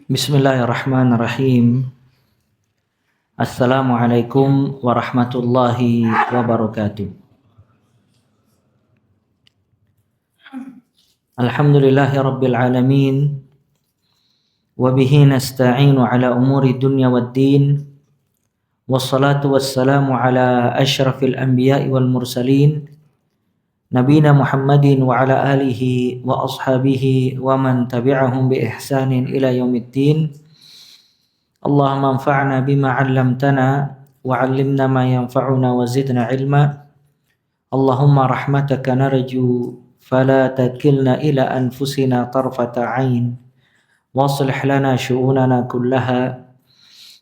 Bismillahirrahmanirrahim. Assalamualaikum warahmatullahi wabarakatuh. Alhamdulillahi rabbil alamin. Wabihi nasta'inu ala umuri dunya waddin. Wassalatu wassalamu ala ashrafil anbiya'i wal mursalin. Nabina Muhammadin wa ala alihi wa ashabihi wa man tabi'ahum bi ihsanin ila yaumiddin. Allahumma anfa'na bima 'allamtana wa 'allimna ma yanfa'una wa zidna 'ilma. Allahumma rahmataka narju fala takilna ila anfusina tarfata 'ain waslih lana syu'unana kullaha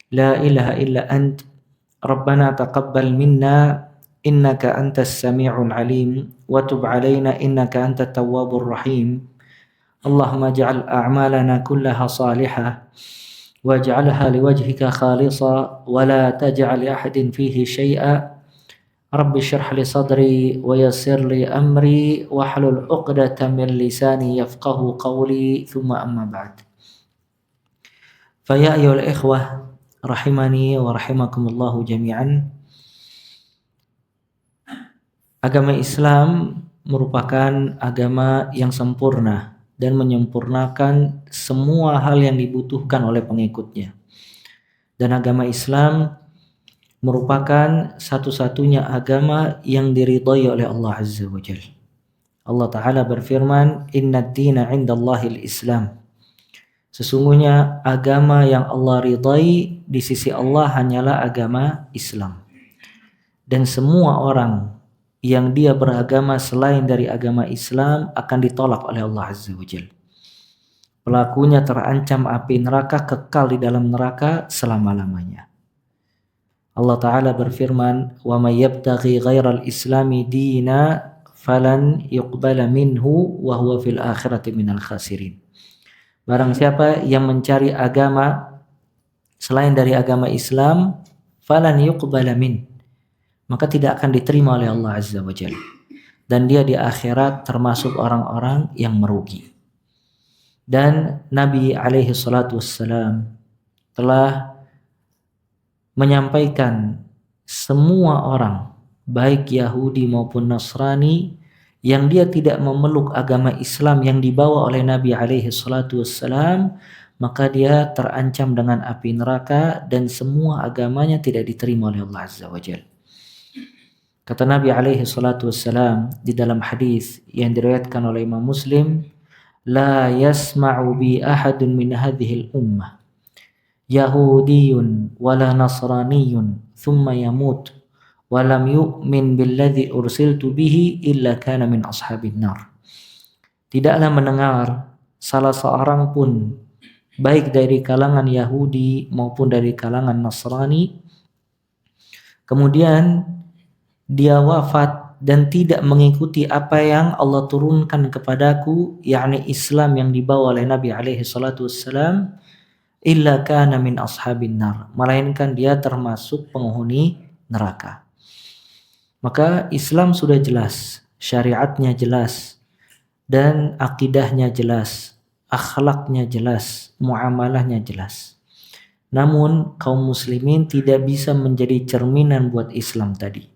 la ilaha illa ant. Rabbana taqabbal minna innaka antas sami'ul 'alim wa tub 'alaina innaka antat tawwabur rahim. Allahumma ij'al a'malana kullaha salihah waj'alha liwajhika khalisa wa la taj'al li ahadin fihi syai'a. Rabbi shrah li sadri wa yassir li amri wahlul 'uqdatam min lisani yafqahu qawli thumma amma ba'd. Fa ya ayyuhal ikhwah rahimani wa rahimakumullahu jami'an. Agama Islam merupakan agama yang sempurna dan menyempurnakan semua hal yang dibutuhkan oleh pengikutnya. Dan agama Islam merupakan satu-satunya agama yang diridhai oleh Allah Azza wa Jalla. Allah Ta'ala berfirman, "Innad dina 'indallahil Islam." Sesungguhnya agama yang Allah ridhai di sisi Allah hanyalah agama Islam. Dan semua orang yang dia beragama selain dari agama Islam akan ditolak oleh Allah Azza wa Jalla. Pelakunya terancam api neraka, kekal di dalam neraka selama-lamanya. Allah Ta'ala berfirman, "Wa may yabtaghi ghairal islami dina falan yuqbala minhu wa huwa fil akhirati minal khasirin." Barang siapa yang mencari agama selain dari agama Islam, falan yuqbala min, maka tidak akan diterima oleh Allah Azza wa Jalla. Dan dia di akhirat termasuk orang-orang yang merugi. Dan Nabi alaihi salatu wassalam telah menyampaikan semua orang, baik Yahudi maupun Nasrani, yang dia tidak memeluk agama Islam yang dibawa oleh Nabi alaihi salatu wassalam, maka dia terancam dengan api neraka dan semua agamanya tidak diterima oleh Allah Azza wa Jalla. Kata Nabi alaihi salatu wassalam di dalam hadis yang diriwayatkan oleh Imam Muslim, "La yasma'u bi ahadun min hadhil ummah Yahudiyun wala Nasraniyun thumma yamut wa lam yu'min billadzi ursiltu bihi illa kana min ashabin nar." Tidaklah mendengar salah seorang pun, baik dari kalangan Yahudi maupun dari kalangan Nasrani, kemudian dia wafat dan tidak mengikuti apa yang Allah turunkan kepadaku, yakni Islam yang dibawa oleh Nabi alaihi salatu wassalam, illa kana min ashabin nar, melainkan dia termasuk penghuni neraka. Maka Islam sudah jelas, syariatnya jelas, dan akidahnya jelas, akhlaknya jelas, muamalahnya jelas. Namun kaum muslimin tidak bisa menjadi cerminan buat Islam tadi.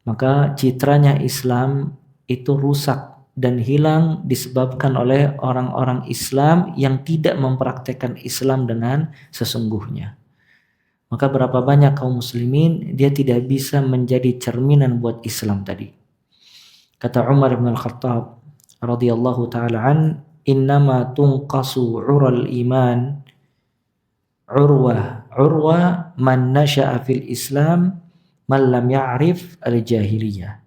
Maka citranya Islam itu rusak dan hilang disebabkan oleh orang-orang Islam yang tidak mempraktekkan Islam dengan sesungguhnya. Maka berapa banyak kaum muslimin dia tidak bisa menjadi cerminan buat Islam tadi. Kata Umar bin Al-Khattab radhiyallahu taala an, "Innama tunqasu 'ural iman urwa man nasha'a fil Islam man lam ya'rif al-jahiliyah."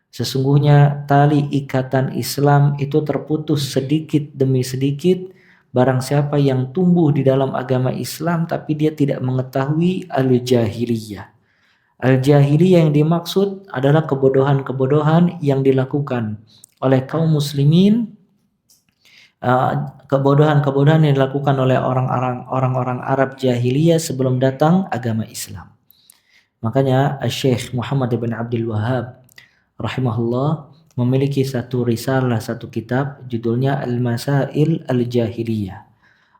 Sesungguhnya tali ikatan Islam itu terputus sedikit demi sedikit barang siapa yang tumbuh di dalam agama Islam tapi dia tidak mengetahui al-jahiliyah. Al-jahiliyah yang dimaksud adalah kebodohan-kebodohan yang dilakukan oleh kaum muslimin, kebodohan-kebodohan yang dilakukan oleh orang-orang Arab jahiliyah sebelum datang agama Islam. Makanya Syekh Muhammad bin Abdul Wahhab rahimahullah memiliki satu risalah, satu kitab judulnya Al-Masail Al-Jahiliyah,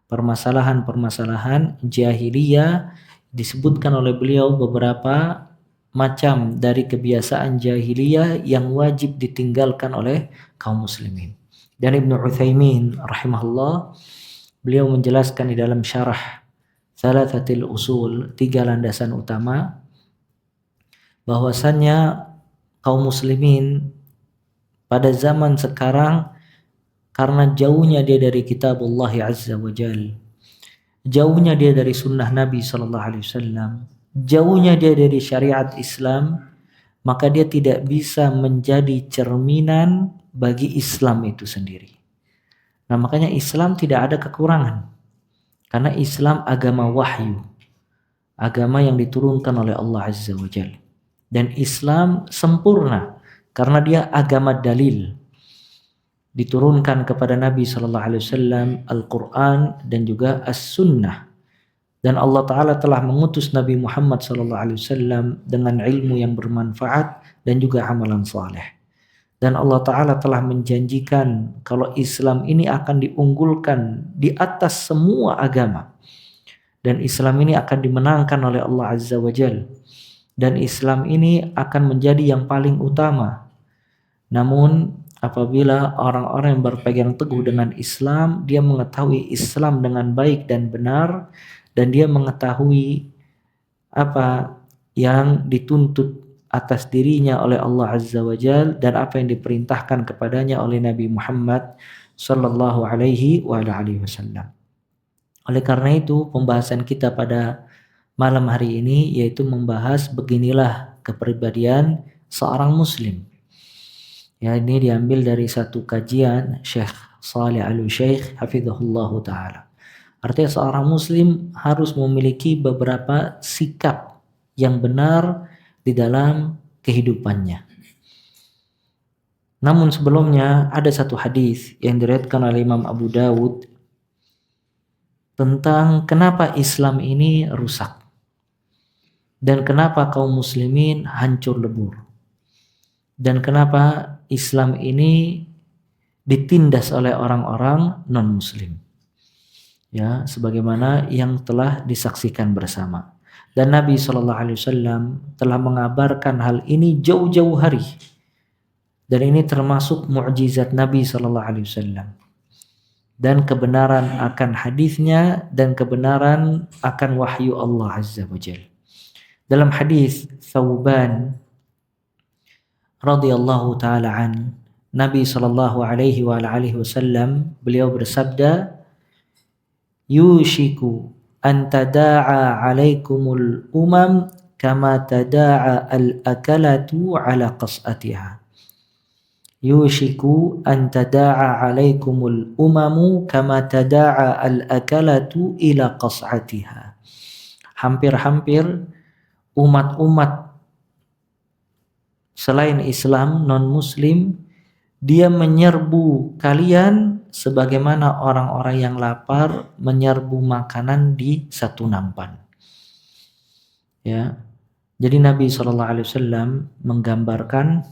permasalahan-permasalahan jahiliyah. Disebutkan oleh beliau beberapa macam dari kebiasaan jahiliyah yang wajib ditinggalkan oleh kaum muslimin. Dan Ibnu Utsaimin rahimahullah, beliau menjelaskan di dalam syarah Thalathatil Usul, 3 landasan utama, bahwasannya kaum muslimin pada zaman sekarang karena jauhnya dia dari kitabullah azza wa jal, jauhnya dia dari sunnah Nabi sallallahu alaihi wasallam, jauhnya dia dari syariat Islam, maka dia tidak bisa menjadi cerminan bagi Islam itu sendiri. Nah, makanya Islam tidak ada kekurangan. Karena Islam agama wahyu, agama yang diturunkan oleh Allah azza wa jal. Dan Islam sempurna karena dia agama dalil, diturunkan kepada Nabi sallallahu alaihi wasallam Al-Qur'an dan juga As-Sunnah. Dan Allah Ta'ala telah mengutus Nabi Muhammad sallallahu alaihi wasallam dengan ilmu yang bermanfaat dan juga amalan saleh. Dan Allah Ta'ala telah menjanjikan kalau Islam ini akan diunggulkan di atas semua agama. Dan Islam ini akan dimenangkan oleh Allah Azza wa Jal. Dan Islam ini akan menjadi yang paling utama. Namun apabila orang-orang yang berpegang teguh dengan Islam, dia mengetahui Islam dengan baik dan benar, dan dia mengetahui apa yang dituntut atas dirinya oleh Allah Azza wa Jal dan apa yang diperintahkan kepadanya oleh Nabi Muhammad sallallahu alaihi wasallam. Oleh karena itu, pembahasan kita pada malam hari ini yaitu membahas beginilah kepribadian seorang muslim. Ya, ini diambil dari satu kajian Syekh Shalih Al-Utsaimin hafizahullah taala. Artinya seorang muslim harus memiliki beberapa sikap yang benar di dalam kehidupannya. Namun sebelumnya ada satu hadis yang diriwayatkan oleh Imam Abu Dawud tentang kenapa Islam ini rusak dan kenapa kaum muslimin hancur lebur dan kenapa Islam ini ditindas oleh orang-orang non-muslim. Ya, sebagaimana yang telah disaksikan bersama. Dan Nabi SAW telah mengabarkan hal ini jauh-jauh hari. Dan ini termasuk mukjizat Nabi SAW. Dan kebenaran akan hadisnya dan kebenaran akan wahyu Allah Azza wa Jalla. Dalam hadis Thauban radhiyallahu taala an, Nabi sallallahu alaihi wasallam beliau bersabda, "Yushiku an tada'a 'alaikumul umam kama tada'a al-akalatu 'ala qas'atiha." Yushiku an tada'a 'alaikumul umamu kama tada'a al-akalatu ila qas'atiha. Hampir-hampir umat-umat selain Islam, non-muslim, dia menyerbu kalian sebagaimana orang-orang yang lapar menyerbu makanan di satu nampan. Ya. Jadi Nabi SAW menggambarkan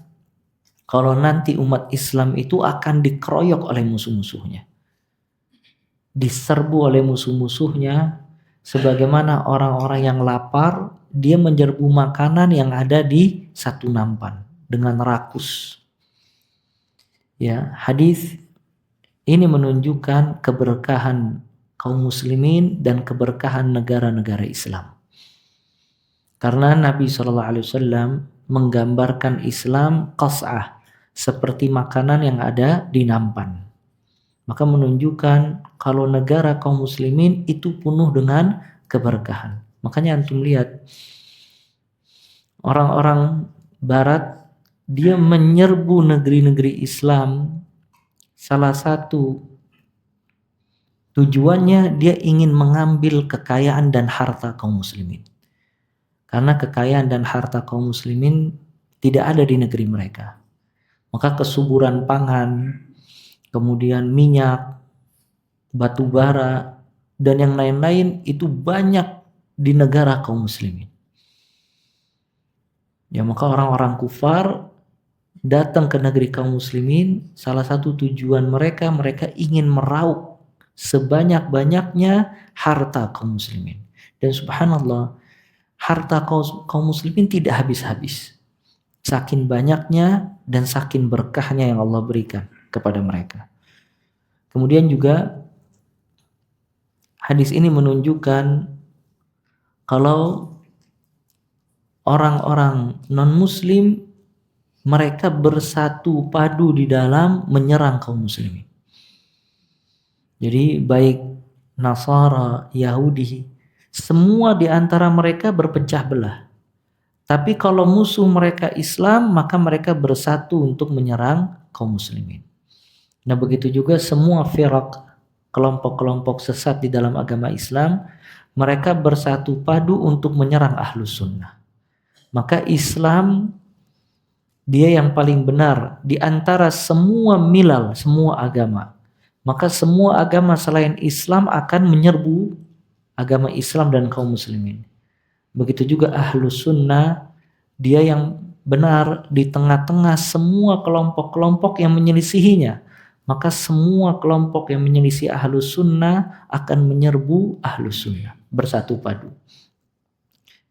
kalau nanti umat Islam itu akan dikeroyok oleh musuh-musuhnya. Diserbu oleh musuh-musuhnya sebagaimana orang-orang yang lapar, dia menyerbu makanan yang ada di satu nampan dengan rakus. Ya, hadis ini menunjukkan keberkahan kaum muslimin dan keberkahan negara-negara Islam. Karena Nabi SAW menggambarkan Islam qas'ah, seperti makanan yang ada di nampan. Maka menunjukkan kalau negara kaum muslimin itu penuh dengan keberkahan. Makanya antum lihat orang-orang barat dia menyerbu negeri-negeri Islam. Salah satu tujuannya dia ingin mengambil kekayaan dan harta kaum muslimin. Karena kekayaan dan harta kaum muslimin tidak ada di negeri mereka. Maka kesuburan pangan, kemudian minyak, batu bara, dan yang lain-lain itu banyak di negara kaum muslimin. Ya, maka orang-orang kufar datang ke negeri kaum muslimin, salah satu tujuan mereka ingin meraup sebanyak-banyaknya harta kaum muslimin. Dan subhanallah, harta kaum muslimin tidak habis-habis. Saking banyaknya dan saking berkahnya yang Allah berikan kepada mereka. Kemudian juga hadis ini menunjukkan kalau orang-orang non-muslim mereka bersatu padu di dalam menyerang kaum muslimin. Jadi baik Nasara, Yahudi, semua di antara mereka berpecah belah. Tapi kalau musuh mereka Islam, maka mereka bersatu untuk menyerang kaum muslimin. Nah, begitu juga semua firaq, kelompok-kelompok sesat di dalam agama Islam, mereka bersatu padu untuk menyerang ahlus sunnah. Maka Islam dia yang paling benar di antara semua milal, semua agama. Maka semua agama selain Islam akan menyerbu agama Islam dan kaum muslimin. Begitu juga ahlus sunnah, dia yang benar di tengah-tengah semua kelompok-kelompok yang menyelisihinya. Maka semua kelompok yang menyelisih ahlus sunnah akan menyerbu ahlus sunnah, bersatu padu.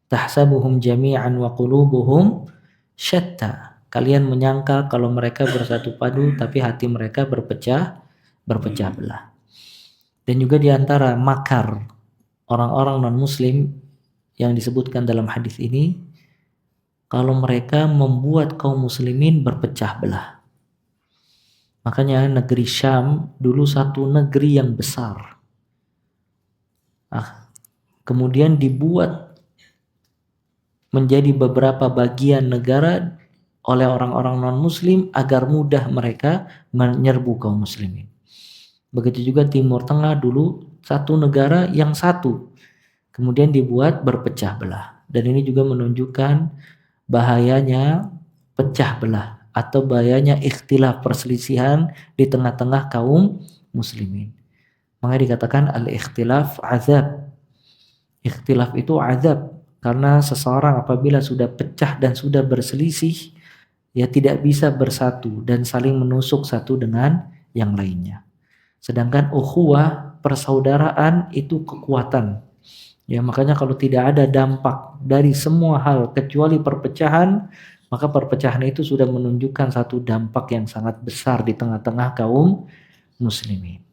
Tahsabuhum jami'an wa qulubuhum syatta. Kalian menyangka kalau mereka bersatu padu, tapi hati mereka berpecah belah. Dan juga di antara makar orang-orang non-muslim yang disebutkan dalam hadis ini, kalau mereka membuat kaum muslimin berpecah belah. Makanya negeri Syam dulu satu negeri yang besar. Kemudian dibuat menjadi beberapa bagian negara oleh orang-orang non-muslim agar mudah mereka menyerbu kaum muslimin. Begitu juga Timur Tengah dulu satu negara yang satu. Kemudian dibuat berpecah belah. Dan ini juga menunjukkan bahayanya pecah belah atau bahayanya ikhtilaf, perselisihan di tengah-tengah kaum muslimin. Makanya dikatakan al-ikhtilaf azab. Ikhtilaf itu azab karena seseorang apabila sudah pecah dan sudah berselisih, ya tidak bisa bersatu dan saling menusuk satu dengan yang lainnya. Sedangkan ukhuwah, persaudaraan itu kekuatan. Ya, makanya kalau tidak ada dampak dari semua hal kecuali perpecahan, maka perpecahan itu sudah menunjukkan satu dampak yang sangat besar di tengah-tengah kaum muslimin.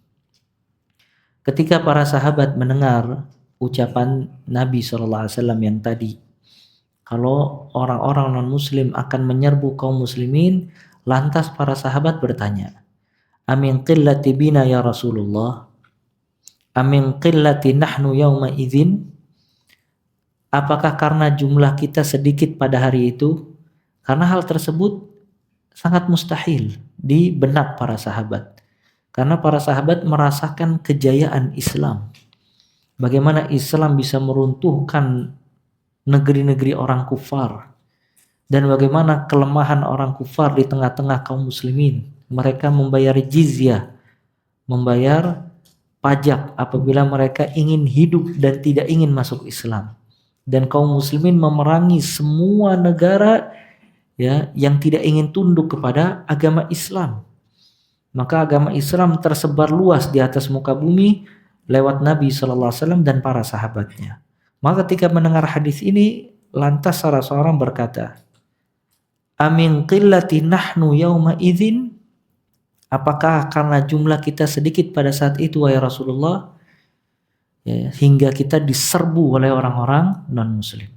Ketika para sahabat mendengar ucapan Nabi SAW yang tadi, kalau orang-orang non-muslim akan menyerbu kaum muslimin, lantas para sahabat bertanya, amin qillati bina ya Rasulullah? Amin qillati nahnu yawma idzin? Apakah karena jumlah kita sedikit pada hari itu? Karena hal tersebut sangat mustahil di benak para sahabat. Karena para sahabat merasakan kejayaan Islam. Bagaimana Islam bisa meruntuhkan negeri-negeri orang kufar. Dan bagaimana kelemahan orang kufar di tengah-tengah kaum muslimin. Mereka membayar jizyah, membayar pajak apabila mereka ingin hidup dan tidak ingin masuk Islam. Dan kaum muslimin memerangi semua negara ya yang tidak ingin tunduk kepada agama Islam. Maka agama Islam tersebar luas di atas muka bumi lewat Nabi SAW dan para sahabatnya. Maka ketika mendengar hadis ini, lantas salah seorang berkata, amin qillati nahnu yawma idzin? Apakah karena jumlah kita sedikit pada saat itu wahai Rasulullah, ya, hingga kita diserbu oleh orang-orang non-muslim?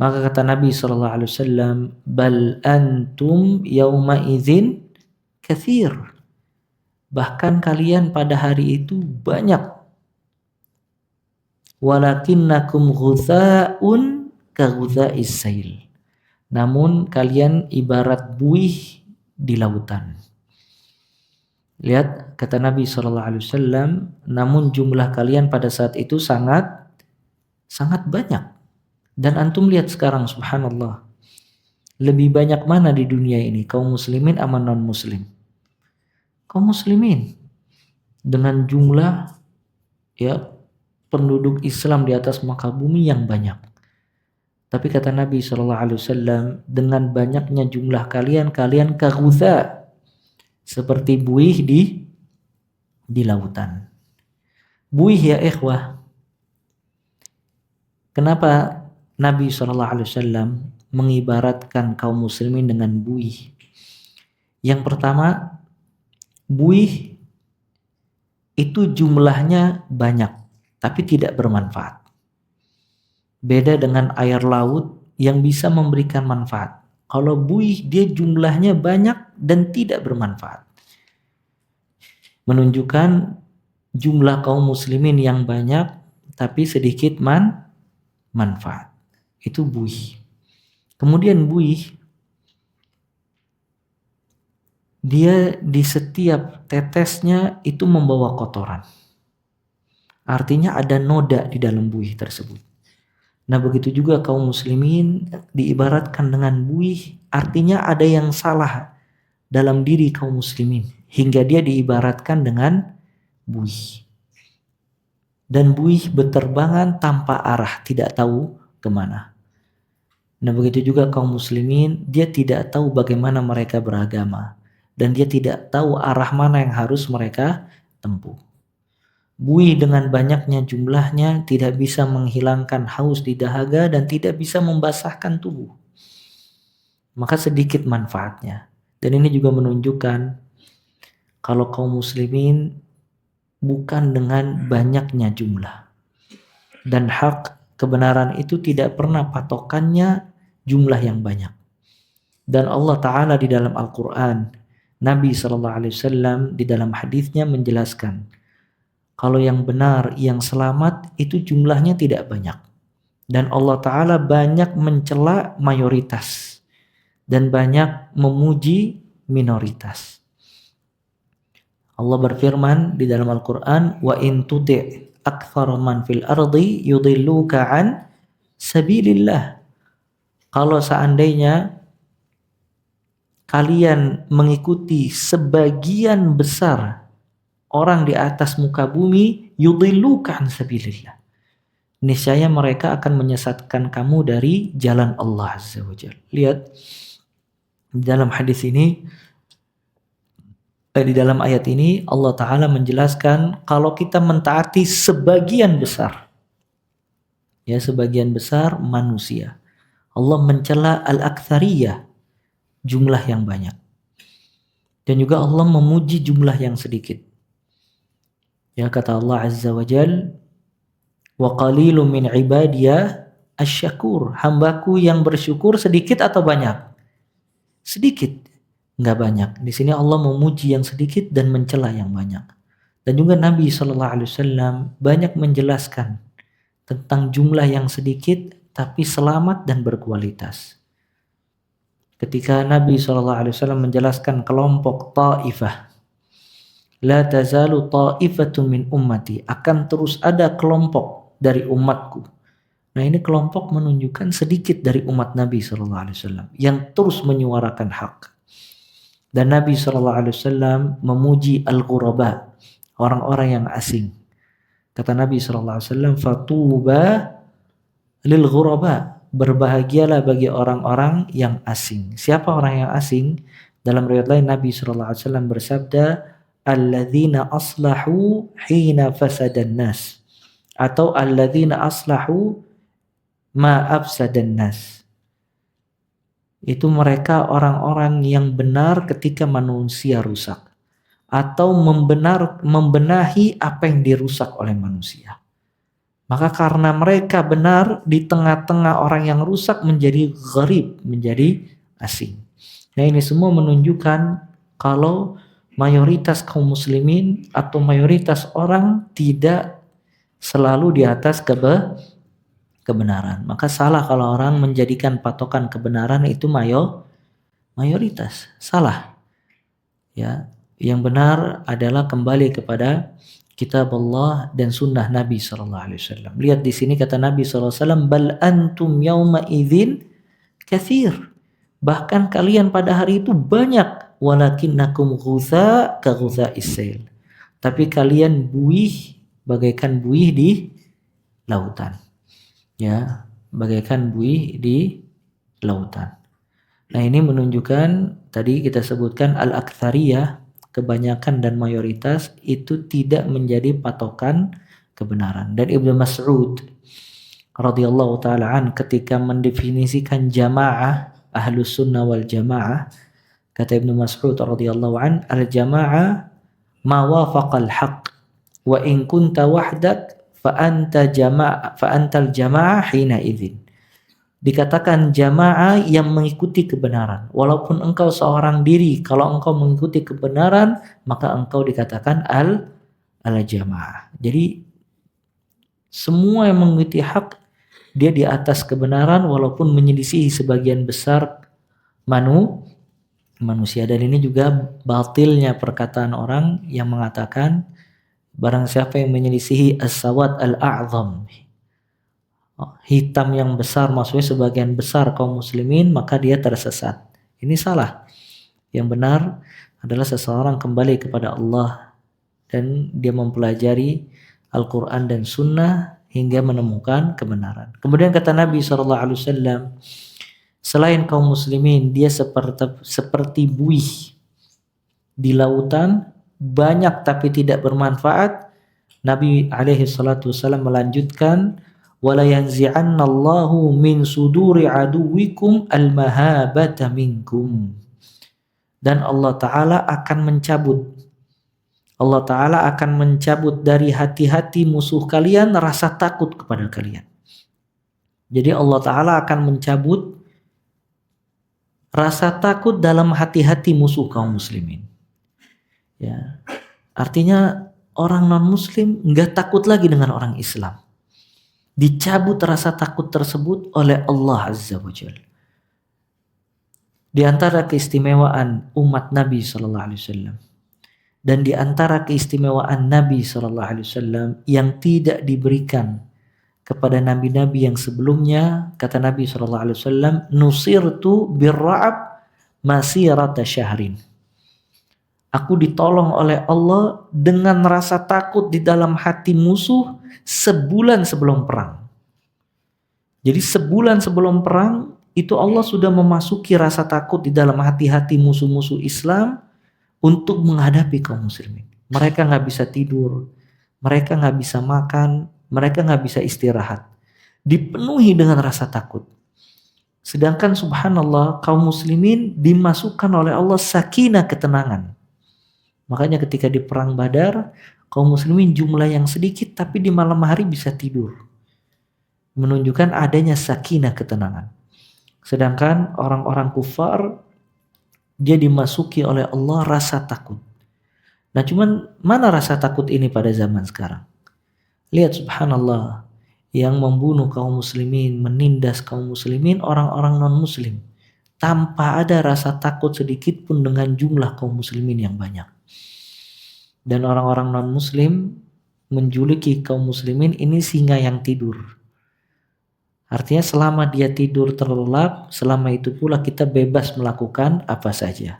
Maka kata Nabi SAW, bal antum yawma idzin katsir. Bahkan kalian pada hari itu banyak. Walakinnakum ghutha'un ka ghutha'is sail. Namun kalian ibarat buih di lautan. Lihat kata Nabi SAW, namun jumlah kalian pada saat itu sangat banyak. Dan antum lihat sekarang subhanallah, lebih banyak mana di dunia ini, kaum muslimin ama non muslim? Kaum muslimin dengan jumlah ya penduduk Islam di atas muka bumi yang banyak. Tapi kata Nabi SAW, dengan banyaknya jumlah kalian kaghutha, seperti buih di di lautan. Buih ya ikhwah. Kenapa Nabi SAW mengibaratkan kaum muslimin dengan buih? Yang pertama, buih itu jumlahnya banyak, tapi tidak bermanfaat. Beda dengan air laut yang bisa memberikan manfaat. Kalau buih dia jumlahnya banyak dan tidak bermanfaat. Menunjukkan jumlah kaum muslimin yang banyak tapi sedikit manfaat. Itu buih. Kemudian buih dia di setiap tetesnya itu membawa kotoran. Artinya ada noda di dalam buih tersebut. Nah, begitu juga kaum muslimin diibaratkan dengan buih, artinya ada yang salah dalam diri kaum muslimin hingga dia diibaratkan dengan buih. Dan buih berterbangan tanpa arah, tidak tahu kemana. Nah, begitu juga kaum muslimin, dia tidak tahu bagaimana mereka beragama dan dia tidak tahu arah mana yang harus mereka tempuh. Buih dengan banyaknya jumlahnya tidak bisa menghilangkan haus di dahaga dan tidak bisa membasahkan tubuh. Maka sedikit manfaatnya. Dan ini juga menunjukkan kalau kaum muslimin bukan dengan banyaknya jumlah. Dan hak kebenaran itu tidak pernah patokannya jumlah yang banyak. Dan Allah Ta'ala di dalam Al-Quran, Nabi SAW di dalam hadisnya menjelaskan, kalau yang benar, yang selamat itu jumlahnya tidak banyak. Dan Allah Ta'ala banyak mencela mayoritas dan banyak memuji minoritas. Allah berfirman di dalam Al-Quran, wa in tuti' aktsara man fil ardi yudilluka an sabilillah. Kalau seandainya kalian mengikuti sebagian besar orang di atas muka bumi, yudilluka an sabilillah, niscaya mereka akan menyesatkan kamu dari jalan Allah Azza wa Jalla. Lihat di dalam hadis ini, di dalam ayat ini Allah Ta'ala menjelaskan kalau kita mentaati sebagian besar, ya sebagian besar manusia, Allah mencela al-aktsariyah, jumlah yang banyak, dan juga Allah memuji jumlah yang sedikit. Ya, kata Allah Azza wa Jalla, wa qalilun min ibadiya asyakur, hambaku yang bersyukur sedikit atau banyak? Sedikit, nggak banyak. Di sini Allah memuji yang sedikit dan mencela yang banyak. Dan juga Nabi SAW banyak menjelaskan tentang jumlah yang sedikit tapi selamat dan berkualitas. Ketika Nabi SAW menjelaskan kelompok Taifah, la tazalu ta'ifatun min ummati, akan terus ada kelompok dari umatku. Nah, ini kelompok menunjukkan sedikit dari umat Nabi SAW yang terus menyuarakan hak. Dan Nabi SAW memuji al-ghuraba, orang-orang yang asing. Kata Nabi SAW, fatuba lil ghuraba, berbahagialah bagi orang-orang yang asing. Siapa orang yang asing? Dalam riwayat lain Nabi SAW bersabda, alladzina aslahu hina fasadan nas, atau alladzina aslahu ma afsadan nas. Itu mereka orang-orang yang benar ketika manusia rusak, atau membenahi apa yang dirusak oleh manusia. Maka karena mereka benar di tengah-tengah orang yang rusak menjadi gharib, menjadi asing. Nah, ini semua menunjukkan kalau mayoritas kaum muslimin atau mayoritas orang tidak selalu di atas kebenaran. Maka salah kalau orang menjadikan patokan kebenaran itu mayoritas. Salah. Ya, yang benar adalah kembali kepada kitab Allah dan sunnah Nabi SAW. Lihat di sini kata Nabi SAW, bal antum yauma idzin katsir. Bahkan kalian pada hari itu banyak, walakinnakum ghutha ka ghutha'is sail. Tapi kalian buih bagaikan buih di lautan. Ya, bagaikan buih di lautan. Nah, ini menunjukkan tadi kita sebutkan al-aktsariyah, kebanyakan dan mayoritas itu tidak menjadi patokan kebenaran. Dan Ibnu Mas'ud radhiyallahu taala an ketika mendefinisikan jamaah ahlus sunnah wal jamaah, kata Ibnu Mas'ud radhiyallahu an, al jamaah ma wafaqal haqq wa in kunta wahdak fa antal jamaah hina idzin. Dikatakan jamaah yang mengikuti kebenaran. Walaupun engkau seorang diri, kalau engkau mengikuti kebenaran, maka engkau dikatakan al-jamaah. Jadi semua yang mengikuti hak, dia di atas kebenaran walaupun menyelisihi sebagian besar manusia. Dan ini juga batilnya perkataan orang yang mengatakan barang siapa yang menyelisihi as-sawad al-a'zam, hitam yang besar, maksudnya sebagian besar kaum muslimin, maka dia tersesat. Ini salah. Yang benar adalah seseorang kembali kepada Allah dan dia mempelajari Al-Quran dan Sunnah hingga menemukan kebenaran. Kemudian kata Nabi SAW, selain kaum muslimin, dia seperti buih di lautan, banyak tapi tidak bermanfaat. Nabi SAW melanjutkan, wala yanzi'annallahu min suduri aduwikum al-mahabata minkum. Dan Allah Ta'ala akan mencabut dari hati-hati musuh kalian rasa takut kepada kalian. Jadi Allah Ta'ala akan mencabut rasa takut dalam hati-hati musuh kaum muslimin. Ya, artinya orang non-muslim nggak takut lagi dengan orang Islam. Dicabut rasa takut tersebut oleh Allah Azza wa Jalla. Di antara keistimewaan umat Nabi SAW dan di antara keistimewaan Nabi SAW yang tidak diberikan kepada nabi-nabi yang sebelumnya, kata Nabi SAW, nusirtu birra'ab masirata syahrin. Aku ditolong oleh Allah dengan rasa takut di dalam hati musuh sebulan sebelum perang. Jadi sebulan sebelum perang itu Allah sudah memasuki rasa takut di dalam hati-hati musuh-musuh Islam untuk menghadapi kaum muslimin. Mereka nggak bisa tidur, mereka nggak bisa makan, mereka nggak bisa istirahat. Dipenuhi dengan rasa takut. Sedangkan subhanallah kaum muslimin dimasukkan oleh Allah sakinah, ketenangan. Makanya ketika di perang Badar, kaum muslimin jumlah yang sedikit tapi di malam hari bisa tidur. Menunjukkan adanya sakinah, ketenangan. Sedangkan orang-orang kufar, dia dimasuki oleh Allah rasa takut. Nah cuman mana rasa takut ini pada zaman sekarang? Lihat subhanallah, yang membunuh kaum muslimin, menindas kaum muslimin, orang-orang non-muslim. Tanpa ada rasa takut sedikit pun dengan jumlah kaum muslimin yang banyak. Dan orang-orang non-muslim menjuluki kaum muslimin ini singa yang tidur. Artinya selama dia tidur terlelap, selama itu pula kita bebas melakukan apa saja.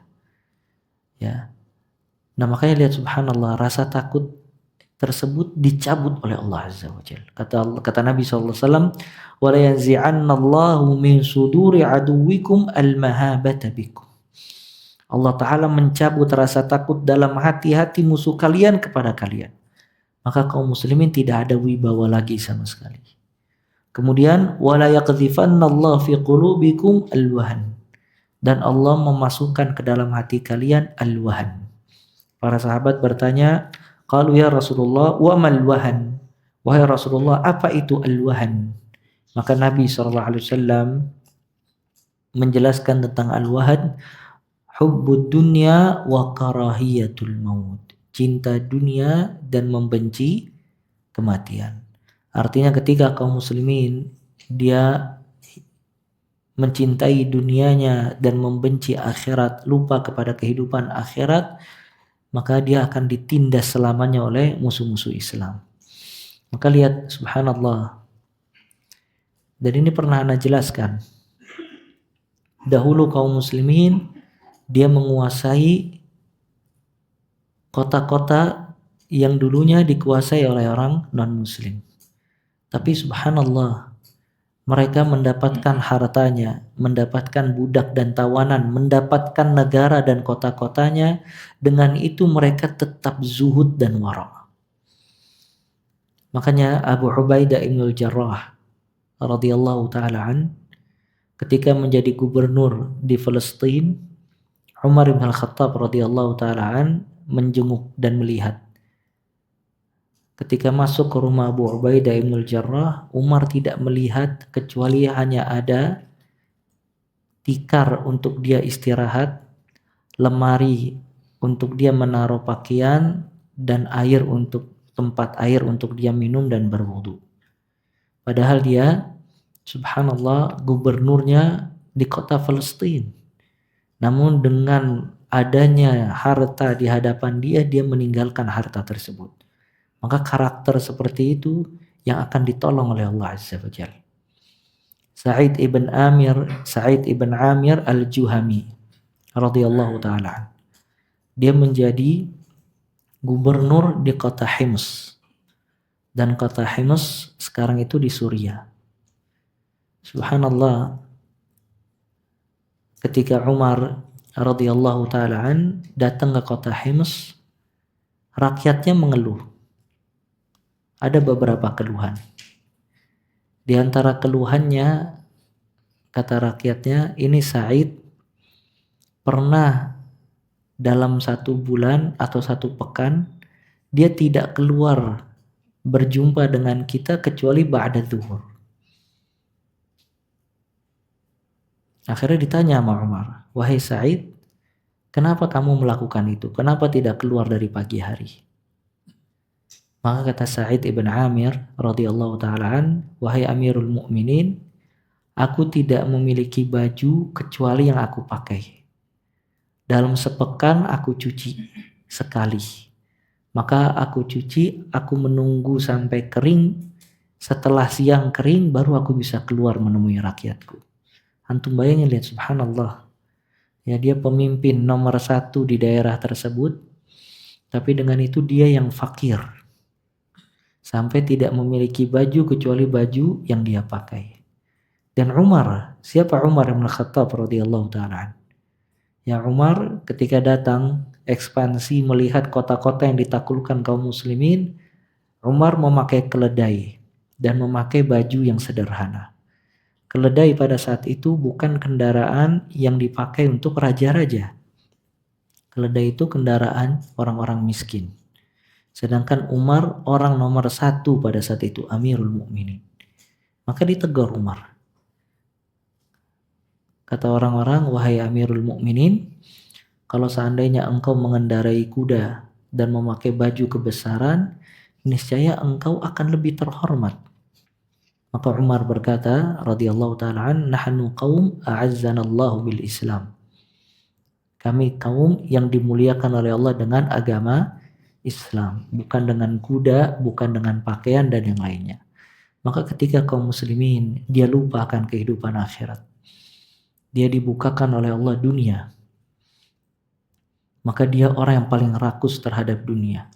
Ya. Nah makanya lihat subhanallah, rasa takut tersebut dicabut oleh Allah Azza wa Jalla. Kata Nabi SAW, wala yanzi'annallahu min suduri aduwikum al-mahabata bikum. Allah Ta'ala mencabut rasa takut dalam hati-hati musuh kalian kepada kalian. Maka kaum muslimin tidak ada wibawa lagi sama sekali. Kemudian wala yaqdhifannallahu fi qulubikum al-wahan. Dan Allah memasukkan ke dalam hati kalian al-wahan. Para sahabat bertanya, qalu ya Rasulullah wa mal wahan? Wahai Rasulullah, apa itu al-wahan? Maka Nabi SAW menjelaskan tentang al-wahan, hubbud dunya wa karahiyatul maut. Cinta dunia dan membenci kematian. Artinya ketika kaum muslimin dia mencintai dunianya dan membenci akhirat, lupa kepada kehidupan akhirat, maka dia akan ditindas selamanya oleh musuh-musuh Islam. Maka lihat subhanallah. Dan ini pernah Anda jelaskan. Dahulu kaum muslimin dia menguasai kota-kota yang dulunya dikuasai oleh orang non-muslim. Tapi subhanallah, Mereka mendapatkan hartanya, mendapatkan budak dan tawanan, mendapatkan negara dan kota-kotanya. Dengan itu mereka tetap zuhud dan wara'. Makanya Abu Ubaidah Ibnul Jarrah radhiyallahu taala an, ketika menjadi gubernur di Palestina, Umar bin Al-Khattab radhiyallahu taala an menjenguk dan melihat. Ketika masuk ke rumah Abu Ubaidah Ibnul Jarrah, Umar tidak melihat kecuali hanya ada tikar untuk dia istirahat, lemari untuk dia menaruh pakaian, dan tempat air untuk dia minum dan berwudu. Padahal dia, subhanallah, gubernurnya di kota Palestina. Namun dengan adanya harta di hadapan dia meninggalkan harta tersebut. Maka karakter seperti itu yang akan ditolong oleh Allah Azza wa Jalla. Sa'id ibn Amir al-Juhami radhiyallahu ta'ala. Dia menjadi gubernur di kota Hims. Dan kota Hims sekarang itu di Suriah. Subhanallah, ketika Umar radhiyallahu ta'ala datang ke kota Hims, rakyatnya mengeluh. Ada beberapa keluhan. Di antara keluhannya, kata rakyatnya, ini Sa'id pernah dalam 1 bulan atau 1 pekan, dia tidak keluar berjumpa dengan kita kecuali ba'da zuhur. Akhirnya ditanya sama Umar, wahai Sa'id, kenapa kamu melakukan itu? Kenapa tidak keluar dari pagi hari? Maka kata Sa'id ibn Amir radhiyallahu ta'ala an, wahai Amirul Mukminin, aku tidak memiliki baju kecuali yang aku pakai. Dalam sepekan aku cuci sekali. Maka aku cuci, aku menunggu sampai kering. Setelah siang kering, baru aku bisa keluar menemui rakyatku. Antum bayangin, lihat, subhanallah. Ya, dia pemimpin nomor 1 di daerah tersebut. Tapi dengan itu dia yang fakir. Sampai tidak memiliki baju kecuali baju yang dia pakai. Dan Umar, siapa Umar bin Khattab radhiyallahu ta'ala? Ya, Umar ketika datang ekspansi melihat kota-kota yang ditaklukkan kaum muslimin, Umar memakai keledai dan memakai baju yang sederhana. Keledai pada saat itu bukan kendaraan yang dipakai untuk raja-raja. Keledai itu kendaraan orang-orang miskin. Sedangkan Umar orang nomor 1 pada saat itu, Amirul Mukminin. Maka ditegur Umar. Kata orang-orang, wahai Amirul Mukminin, kalau seandainya engkau mengendarai kuda dan memakai baju kebesaran, niscaya engkau akan lebih terhormat. Maka Umar berkata, radhiyallahu ta'ala an, nahnu qaum a'azzanallahu bil Islam. Kami kaum yang dimuliakan oleh Allah dengan agama Islam, bukan dengan kuda, bukan dengan pakaian dan yang lainnya. Maka ketika kaum muslimin dia lupa akan kehidupan akhirat, dia dibukakan oleh Allah dunia, maka dia orang yang paling rakus terhadap dunia.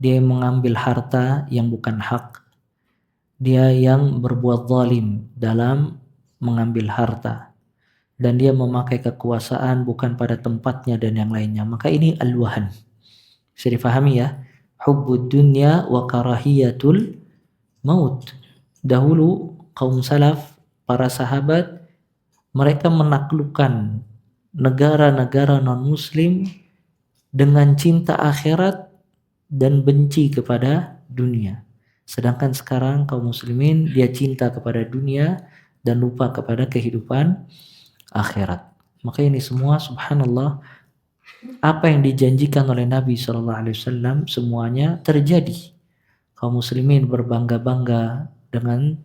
Dia yang mengambil harta yang bukan hak, dia yang berbuat zalim dalam mengambil harta, dan dia memakai kekuasaan bukan pada tempatnya dan yang lainnya. Maka ini al-wahan. Bisa difahami ya, hubbud dunya wa karahiyatul maut. Dahulu kaum salaf, para sahabat, mereka menaklukkan negara-negara non-muslim dengan cinta akhirat dan benci kepada dunia. Sedangkan sekarang kaum muslimin dia cinta kepada dunia dan lupa kepada kehidupan akhirat. Maka ini semua subhanallah, apa yang dijanjikan oleh Nabi SAW semuanya terjadi. Kaum muslimin berbangga-bangga dengan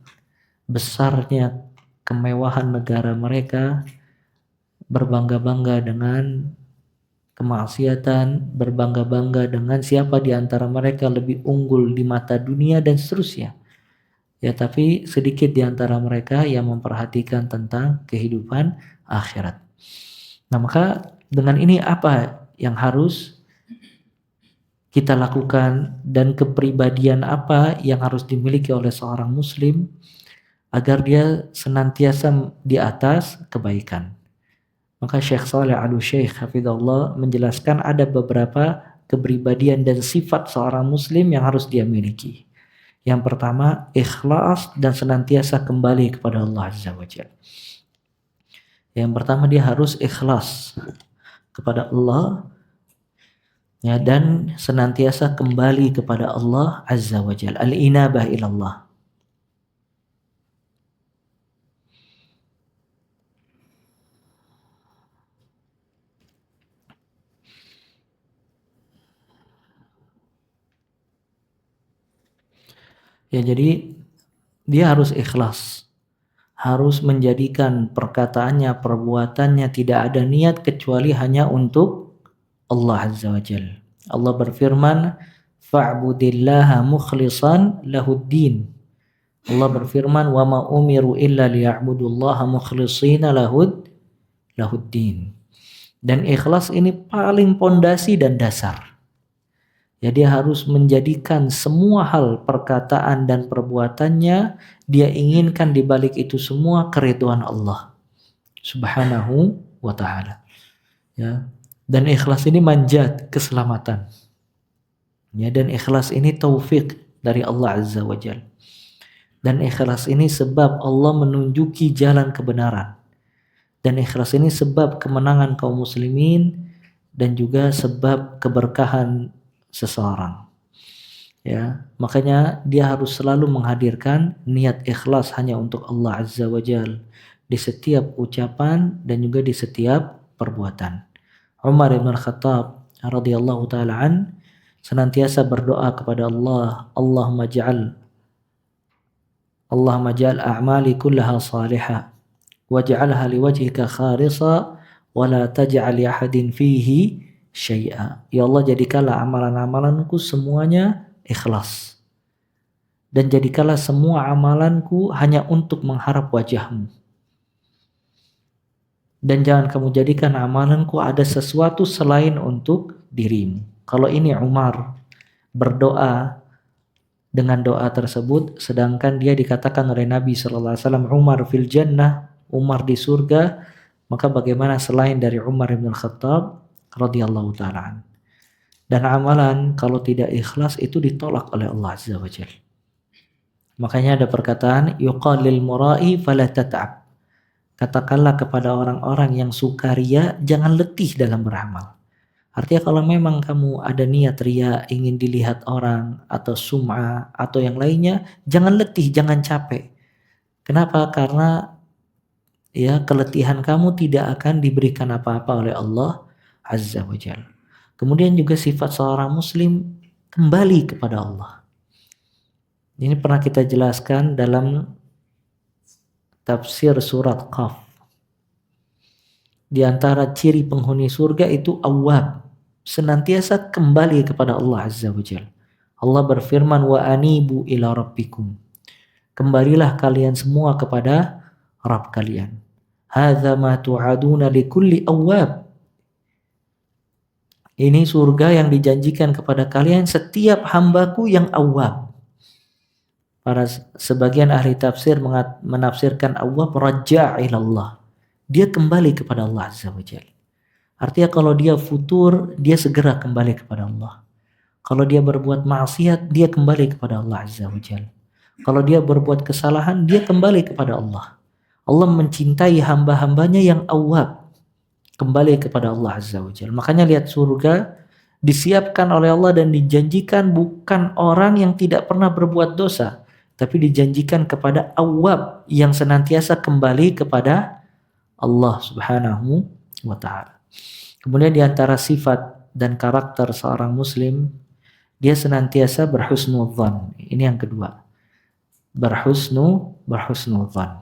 besarnya kemewahan negara mereka, berbangga-bangga dengan kemaksiatan, berbangga-bangga dengan siapa di antara mereka lebih unggul di mata dunia dan seterusnya. Ya, tapi sedikit di antara mereka yang memperhatikan tentang kehidupan akhirat. Nah, maka dengan ini apa yang harus kita lakukan dan kepribadian apa yang harus dimiliki oleh seorang muslim agar dia senantiasa di atas kebaikan. Maka Syekh Shalih Al-Utsaimin hafizahullah menjelaskan ada beberapa kepribadian dan sifat seorang muslim yang harus dia miliki. Yang pertama, ikhlas dan senantiasa kembali kepada Allah Azza wa Jalla. Yang pertama, dia harus ikhlas kepada Allah, ya, dan senantiasa kembali kepada Allah Azza wa Jalla. Al-inabah ilallah. Ya, jadi dia harus ikhlas, harus menjadikan perkataannya, perbuatannya tidak ada niat kecuali hanya untuk Allah Azza wa Jalla. Allah berfirman, fa'budillaha mukhlishan lahuddin. Allah berfirman, wa ma umiru illa liya'budullaha mukhlishina lahuddin. Dan ikhlas ini paling pondasi dan dasar. Ya, dia harus menjadikan semua hal perkataan dan perbuatannya dia inginkan di balik itu semua keridhaan Allah Subhanahu wa taala. Ya. Dan ikhlas ini manjat keselamatan. Ya, dan ikhlas ini taufik dari Allah Azza wa Jalla. Dan ikhlas ini sebab Allah menunjuki jalan kebenaran. Dan ikhlas ini sebab kemenangan kaum muslimin dan juga sebab keberkahan seseorang. Ya, makanya dia harus selalu menghadirkan niat ikhlas hanya untuk Allah Azza wa Jalla di setiap ucapan dan juga di setiap perbuatan. Umar bin Khattab radhiyallahu taala an senantiasa berdoa kepada Allah, Allahumma ja'al a'mali kullaha salihah waj'alha liwajhika khalisa wa la taj'al li ahadin fihi syai'a. Ya Allah, jadikanlah amalan-amalanku semuanya ikhlas. Dan jadikanlah semua amalanku hanya untuk mengharap wajahmu. Dan jangan kamu jadikan amalanku ada sesuatu selain untuk dirimu. Kalau ini Umar berdoa dengan doa tersebut, sedangkan dia dikatakan oleh Nabi SAW, Umar fil jannah, Umar di surga, maka bagaimana selain dari Umar bin Khattab radhiyallahu ta'ala. Dan amalan kalau tidak ikhlas itu ditolak oleh Allah Azza wa Jalla. Makanya ada perkataan yuqalil mura'i fala tat'ab. Katakanlah kepada orang-orang yang sukaria, jangan letih dalam beramal. Artinya kalau memang kamu ada niat ria, ingin dilihat orang atau sum'ah atau yang lainnya, jangan letih, jangan capek. Kenapa? Karena ya keletihan kamu tidak akan diberikan apa-apa oleh Allah Azza wa Jalla. Kemudian juga sifat seorang muslim kembali kepada Allah. Ini pernah kita jelaskan dalam tafsir surat Qaf. Di antara ciri penghuni surga itu awwab, senantiasa kembali kepada Allah Azza wa Jalla. Allah berfirman, wa anibu ila rabbikum. Kembalilah kalian semua kepada Rabb kalian. Hadza ma tu'aduna likulli awwab. Ini surga yang dijanjikan kepada kalian setiap hambaku yang awwab. Para sebagian ahli tafsir menafsirkan awwab raja' ilallah. Dia kembali kepada Allah Azza wa Jalla. Artinya kalau dia futur, dia segera kembali kepada Allah. Kalau dia berbuat maksiat, dia kembali kepada Allah Azza wa Jalla. Kalau dia berbuat kesalahan, dia kembali kepada Allah. Allah mencintai hamba-hambanya yang awwab, kembali kepada Allah Azza wa Jalla. Makanya lihat surga disiapkan oleh Allah dan dijanjikan bukan orang yang tidak pernah berbuat dosa, tapi dijanjikan kepada awwab yang senantiasa kembali kepada Allah Subhanahu wa taala. Kemudian di antara sifat dan karakter seorang muslim, dia senantiasa berhusnudzan. Ini yang kedua. Berhusnudzan.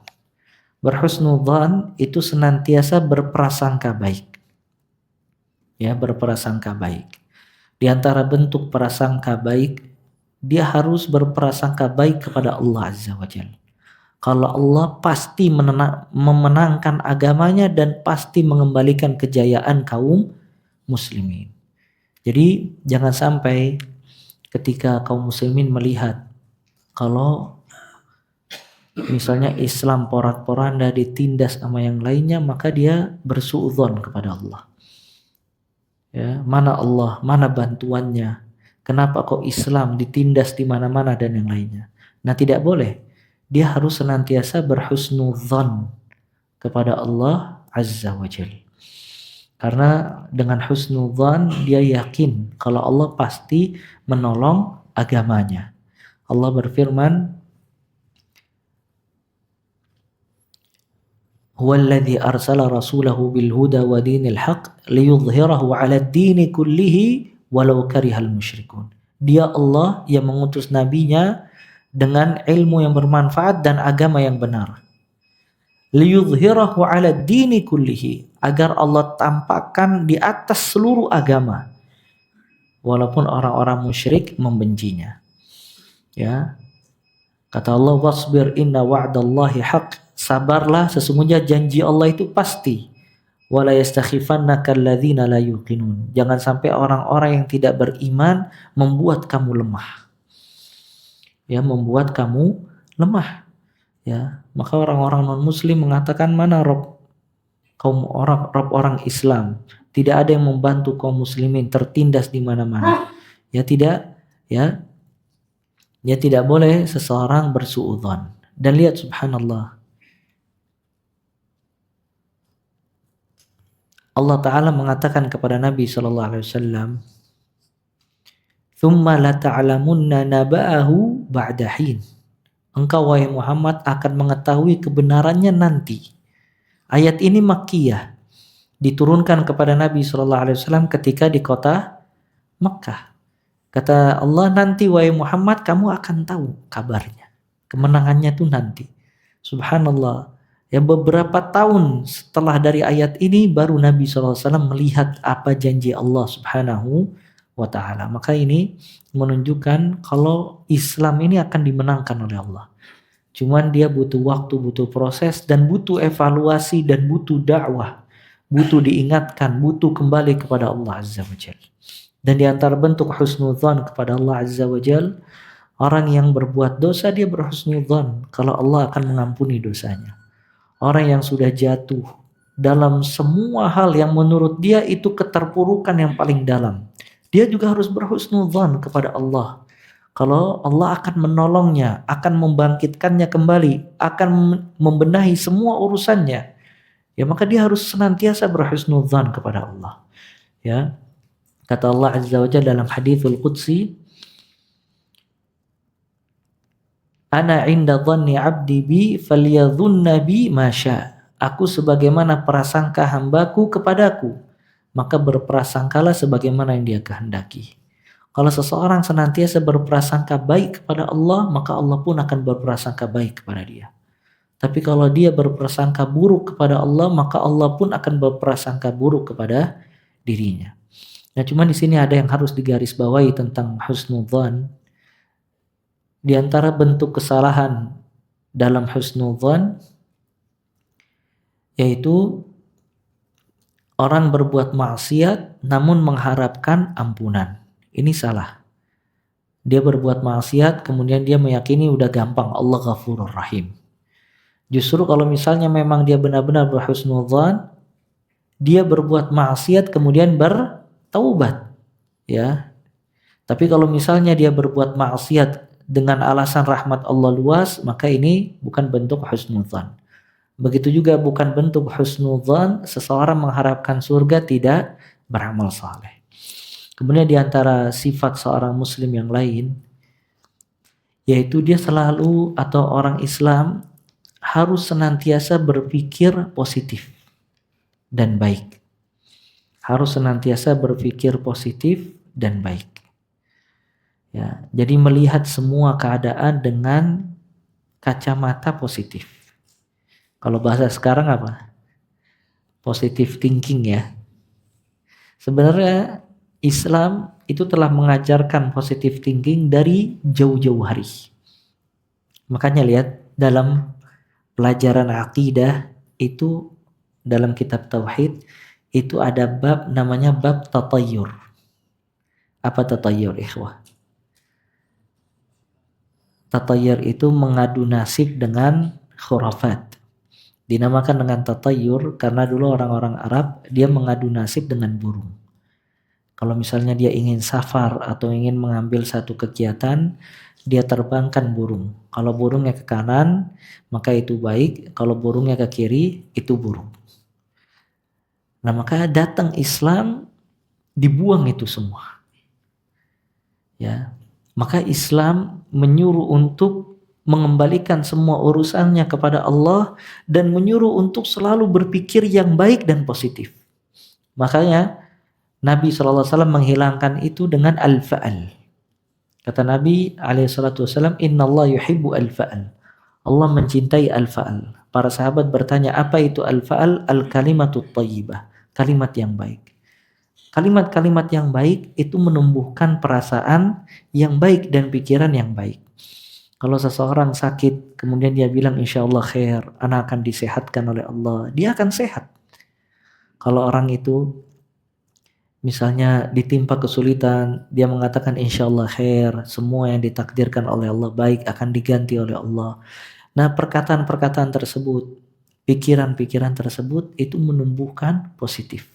Berhusnudzan itu senantiasa berprasangka baik. Ya, berprasangka baik. Di antara bentuk prasangka baik, dia harus berprasangka baik kepada Allah Azza wa Jalla. Kalau Allah pasti memenangkan agamanya dan pasti mengembalikan kejayaan kaum muslimin. Jadi jangan sampai ketika kaum muslimin melihat kalau misalnya Islam porak-poranda ditindas sama yang lainnya, maka dia bersuudzon kepada Allah. Ya, mana Allah, mana bantuannya? Kenapa kok Islam ditindas di mana-mana dan yang lainnya? Nah, tidak boleh. Dia harus senantiasa berhusnudzon kepada Allah Azza wa Jalla. Karena dengan husnudzon dia yakin kalau Allah pasti menolong agamanya. Allah berfirman, "Huwallazi arsala rasulahu bil huda wa dinil haqq liyudhhirahu 'ala ad-dini kullihi walau karihal musyrikun." Dia Allah yang mengutus nabinya dengan ilmu yang bermanfaat dan agama yang benar. Liyudhhirahu 'ala ad-dini kullihi, agar Allah tampakkan di atas seluruh agama walaupun orang-orang musyrik membencinya. Ya. Kata Allah, "Wasbir inna wa'dallahi haqq." Sabarlah, sesungguhnya janji Allah itu pasti. Wala yastakhifannaka alladzina la yuqinun. Jangan sampai orang-orang yang tidak beriman membuat kamu lemah. Ya, membuat kamu lemah. Ya, maka orang-orang non-muslim mengatakan, mana Rob orang Islam? Tidak ada yang membantu kaum muslimin, tertindas di mana-mana. Ya tidak, ya. Ya tidak boleh seseorang bersuudzon. Dan lihat subhanallah, Allah Ta'ala mengatakan kepada Nabi SAW, "Thumma lata'lamunna naba'ahu ba'da hin." Engkau wahai Muhammad akan mengetahui kebenarannya nanti. Ayat ini Makkiyah, diturunkan kepada Nabi SAW ketika di kota Mekkah. Kata Allah, nanti wahai Muhammad kamu akan tahu kabarnya. Kemenangannya itu nanti. Subhanallah. Ya, beberapa tahun setelah dari ayat ini baru Nabi SAW melihat apa janji Allah Subhanahu wa ta'ala. Maka ini menunjukkan kalau Islam ini akan dimenangkan oleh Allah. Cuman dia butuh waktu, butuh proses, dan butuh evaluasi, dan butuh dakwah. Butuh diingatkan, butuh kembali kepada Allah Azza wa Jalla. Dan di antara bentuk husnudzan kepada Allah Azza wa Jalla, orang yang berbuat dosa dia berhusnudzan kalau Allah akan mengampuni dosanya. Orang yang sudah jatuh dalam semua hal yang menurut dia itu keterpurukan yang paling dalam, dia juga harus berhusnudzan kepada Allah. Kalau Allah akan menolongnya, akan membangkitkannya kembali, akan membenahi semua urusannya, ya maka dia harus senantiasa berhusnudzan kepada Allah. Ya. Kata Allah Azza wa Jalla dalam haditsul Qudsi, "Ana 'inda dhanni 'abdi bi falyadhunna bi ma syaa." Aku sebagaimana prasangka hambaku kepadaku, maka berprasangkalah sebagaimana yang dia kehendaki. Kalau seseorang senantiasa berprasangka baik kepada Allah, maka Allah pun akan berprasangka baik kepada dia. Tapi kalau dia berprasangka buruk kepada Allah, maka Allah pun akan berprasangka buruk kepada dirinya. Nah, cuma di sini ada yang harus digarisbawahi tentang husnudzan. Di antara bentuk kesalahan dalam husnudzan yaitu orang berbuat maksiat namun mengharapkan ampunan. Ini salah. Dia berbuat maksiat kemudian dia meyakini udah gampang Allah Ghafurur Rahim. Justru kalau misalnya memang dia benar-benar berhusnudzan, dia berbuat maksiat kemudian bertaubat, ya. Tapi kalau misalnya dia berbuat maksiat dengan alasan rahmat Allah luas, maka ini bukan bentuk husnudzan. Begitu juga bukan bentuk husnudzan seseorang mengharapkan surga tidak beramal saleh. Kemudian di antara sifat seorang muslim yang lain, yaitu dia selalu atau orang Islam harus senantiasa berpikir positif dan baik. Harus senantiasa berpikir positif dan baik. Ya, jadi melihat semua keadaan dengan kacamata positif. Kalau bahasa sekarang apa? Positive thinking ya. Sebenarnya Islam itu telah mengajarkan positive thinking dari jauh-jauh hari. Makanya lihat dalam pelajaran akidah itu dalam kitab tauhid itu ada bab namanya bab tatayyur. Apa tatayyur, ikhwah? Tatayyur itu mengadu nasib dengan khurafat. Dinamakan dengan tatayyur karena dulu orang-orang Arab dia mengadu nasib dengan burung. Kalau misalnya dia ingin safar atau ingin mengambil satu kegiatan, dia terbangkan burung. Kalau burungnya ke kanan, maka itu baik. Kalau burungnya ke kiri, itu buruk. Nah, maka datang Islam, dibuang itu semua. Ya, maka Islam menyuruh untuk mengembalikan semua urusannya kepada Allah dan menyuruh untuk selalu berpikir yang baik dan positif. Makanya Nabi SAW menghilangkan itu dengan al-fa'al. Kata Nabi SAW, Inna Allah yuhibbu al-fa'al. Allah mencintai al-fa'al. Para sahabat bertanya, apa itu al-fa'al? Al-kalimatut thayyibah. Kalimat yang baik. Kalimat-kalimat yang baik itu menumbuhkan perasaan yang baik dan pikiran yang baik. Kalau seseorang sakit, kemudian dia bilang insya Allah khair, anak akan disehatkan oleh Allah, dia akan sehat. Kalau orang itu misalnya ditimpa kesulitan, dia mengatakan insya Allah khair, semua yang ditakdirkan oleh Allah baik akan diganti oleh Allah. Nah, perkataan-perkataan tersebut, pikiran-pikiran tersebut itu menumbuhkan positif.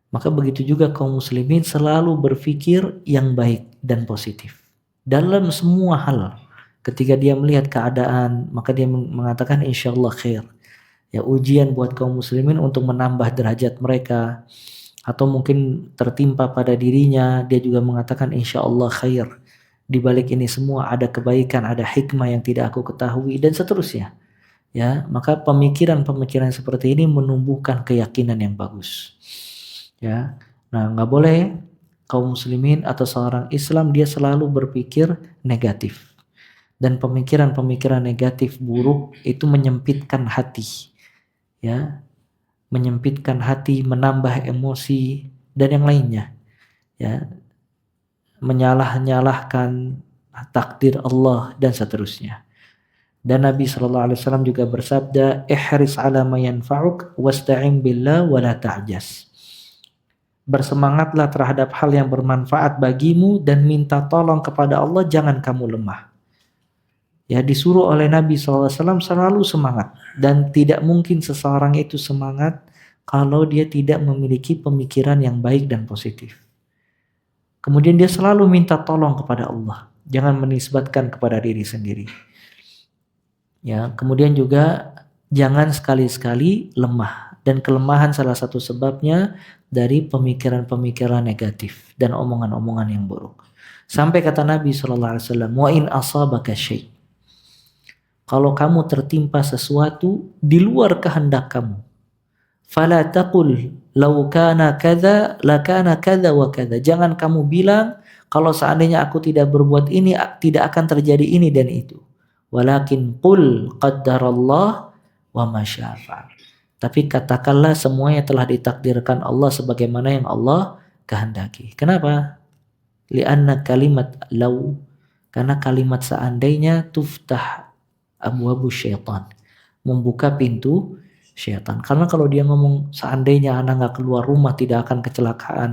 Maka begitu juga kaum muslimin selalu berpikir yang baik dan positif. Dalam semua hal, ketika dia melihat keadaan, maka dia mengatakan insya Allah khair. Ya, ujian buat kaum muslimin untuk menambah derajat mereka. Atau mungkin tertimpa pada dirinya, dia juga mengatakan insya Allah khair. Di balik ini semua ada kebaikan, ada hikmah yang tidak aku ketahui, dan seterusnya. Ya, maka pemikiran-pemikiran seperti ini menumbuhkan keyakinan yang bagus. Ya, nah nggak boleh kaum muslimin atau seorang Islam dia selalu berpikir negatif, dan pemikiran-pemikiran negatif buruk itu menyempitkan hati, ya, menyempitkan hati, menambah emosi dan yang lainnya, ya, menyalah-nyalahkan takdir Allah dan seterusnya. Dan Nabi SAW juga bersabda, ihris ala ma yanfa'uk wasta'in billah wa la ta'jas. Bersemangatlah terhadap hal yang bermanfaat bagimu dan minta tolong kepada Allah, jangan kamu lemah. Ya, disuruh oleh Nabi SAW selalu semangat, dan tidak mungkin seseorang itu semangat kalau dia tidak memiliki pemikiran yang baik dan positif. Kemudian dia selalu minta tolong kepada Allah, jangan menisbatkan kepada diri sendiri. Ya, kemudian juga jangan sekali-sekali lemah, dan kelemahan salah satu sebabnya dari pemikiran-pemikiran negatif dan omongan-omongan yang buruk. Sampai kata Nabi SAW, wa in asabaka syai', kalau kamu tertimpa sesuatu di luar kehendak kamu, fala taqul law kana kadza lakana kadza wa kadza. Jangan kamu bilang kalau seandainya aku tidak berbuat ini tidak akan terjadi ini dan itu. Walakin qul qaddarallah wa ma syaa fa'al. Tapi katakanlah semuanya telah ditakdirkan Allah sebagaimana yang Allah kehendaki. Kenapa? Li'anna kalimat law, karena kalimat seandainya tuftah abwabu syaitan, membuka pintu syaitan. Karena kalau dia ngomong seandainya anak nggak keluar rumah tidak akan kecelakaan,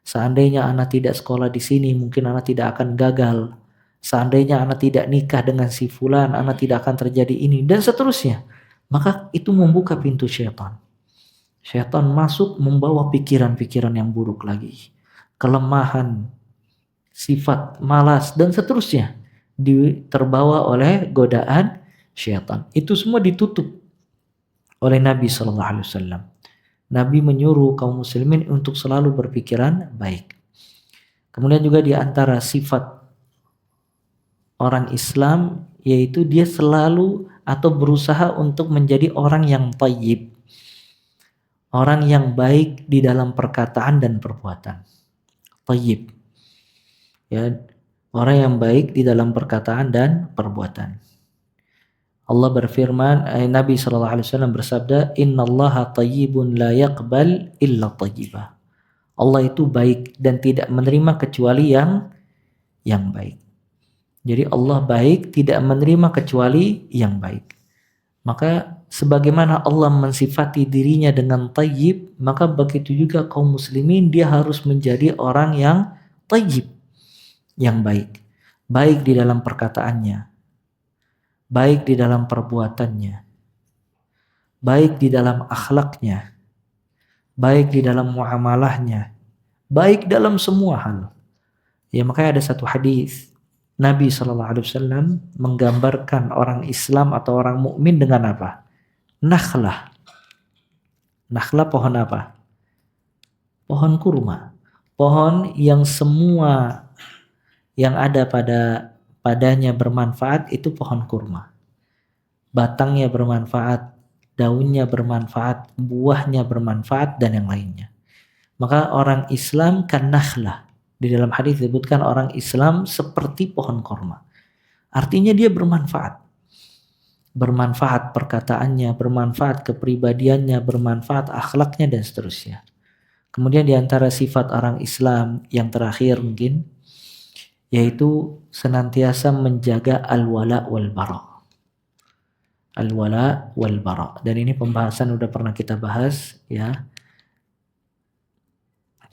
seandainya anak tidak sekolah di sini mungkin anak tidak akan gagal, seandainya anak tidak nikah dengan si fulan anak tidak akan terjadi ini, dan seterusnya. Maka itu membuka pintu syaitan. Syaitan masuk membawa pikiran-pikiran yang buruk lagi, kelemahan, sifat malas dan seterusnya, terbawa oleh godaan syaitan. Itu semua ditutup oleh Nabi SAW. Nabi menyuruh kaum muslimin untuk selalu berpikiran baik. Kemudian juga di antara sifat orang Islam yaitu dia selalu atau berusaha untuk menjadi orang yang thayyib, orang yang baik di dalam perkataan dan perbuatan. Thayyib, ya, orang yang baik di dalam perkataan dan perbuatan. Allah berfirman, Nabi SAW bersabda, Innallaha thayyibun la yaqbal illa thayyiba. Allah itu baik dan tidak menerima kecuali yang baik. Jadi Allah baik, tidak menerima kecuali yang baik. Maka sebagaimana Allah mensifati dirinya dengan thayyib, maka begitu juga kaum muslimin dia harus menjadi orang yang thayyib, yang baik. baik di dalam perkataannya, baik di dalam perbuatannya, baik di dalam akhlaknya, baik di dalam muamalahnya, baik dalam semua hal. Ya, makanya ada satu hadis Nabi SAW menggambarkan orang Islam atau orang mukmin dengan apa? Nakhlah. Nakhlah pohon apa? Pohon kurma. Pohon yang semua yang ada padanya bermanfaat, itu pohon kurma. Batangnya bermanfaat, daunnya bermanfaat, buahnya bermanfaat, dan yang lainnya. Maka orang Islam kan nakhlah. Di dalam hadis disebutkan orang Islam seperti pohon kurma. Artinya dia bermanfaat. Bermanfaat perkataannya, bermanfaat kepribadiannya, bermanfaat akhlaknya, dan seterusnya. Kemudian di antara sifat orang Islam yang terakhir mungkin, yaitu senantiasa menjaga al-wala wal-bara. Al-wala wal-bara. Dan ini pembahasan udah pernah kita bahas ya.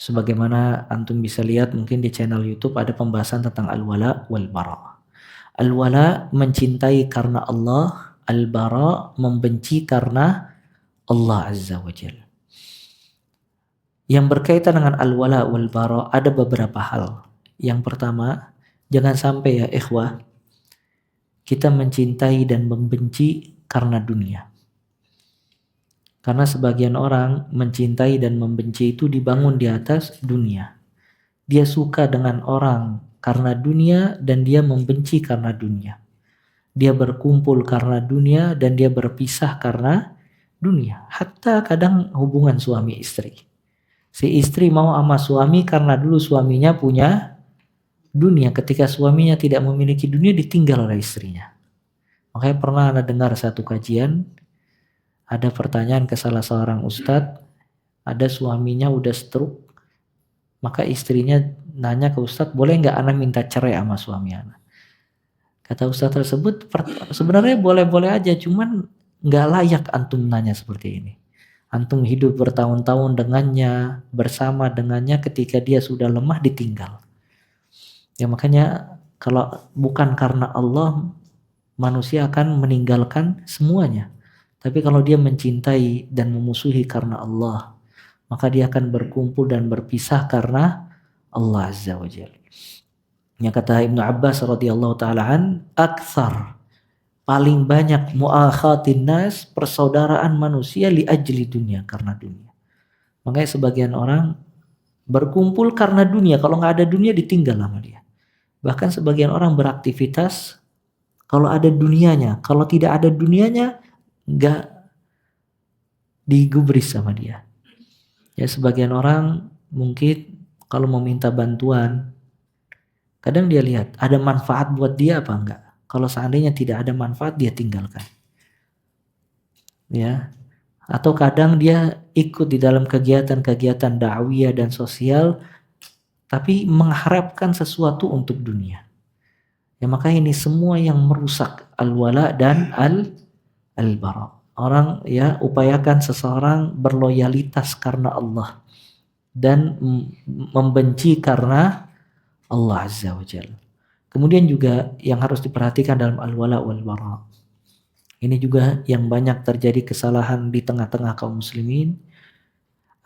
Sebagaimana antum bisa lihat mungkin di channel YouTube ada pembahasan tentang al-wala wal-bara. Al-wala mencintai karena Allah, al-bara membenci karena Allah Azza wa Jalla. Yang berkaitan dengan al-wala wal-bara ada beberapa hal. Yang pertama, jangan sampai ya ikhwah, kita mencintai dan membenci karena dunia. Karena sebagian orang mencintai dan membenci itu dibangun di atas dunia. Dia suka dengan orang karena dunia dan dia membenci karena dunia. Dia berkumpul karena dunia dan dia berpisah karena dunia. Hatta kadang hubungan suami istri. Si istri mau sama suami karena dulu suaminya punya dunia. Ketika suaminya tidak memiliki dunia, ditinggal oleh istrinya. Makanya pernah Anda dengar satu kajian, ada pertanyaan ke salah seorang ustadz, ada suaminya udah stroke, maka istrinya nanya ke ustadz, boleh nggak Ana minta cerai sama suami Ana? Kata ustadz tersebut, sebenarnya boleh-boleh aja, cuman nggak layak antum nanya seperti ini. Antum hidup bertahun-tahun dengannya, bersama dengannya, ketika dia sudah lemah ditinggal. Ya makanya kalau bukan karena Allah, manusia akan meninggalkan semuanya. Tapi kalau dia mencintai dan memusuhi karena Allah, maka dia akan berkumpul dan berpisah karena Allah Azza wa Jalla. Yang kata Ibnu Abbas radhiyallahu taala an, aktsar, paling banyak muakhatin nas, persaudaraan manusia li ajli dunia, karena dunia. Makanya sebagian orang berkumpul karena dunia, kalau nggak ada dunia ditinggal sama dia. Bahkan sebagian orang beraktivitas kalau ada dunianya, kalau tidak ada dunianya nggak digubris sama dia. Ya sebagian orang mungkin kalau meminta bantuan, kadang dia lihat ada manfaat buat dia apa enggak. Kalau seandainya tidak ada manfaat, dia tinggalkan. Ya. Atau kadang dia ikut di dalam kegiatan-kegiatan dakwah dan sosial, tapi mengharapkan sesuatu untuk dunia. Ya maka ini semua yang merusak al-wala dan al-bara. Orang ya upayakan seseorang berloyalitas karena Allah dan membenci karena Allah Azza wa Jalla. Kemudian juga yang harus diperhatikan dalam al-wala wal-bara. Ini juga yang banyak terjadi kesalahan di tengah-tengah kaum muslimin.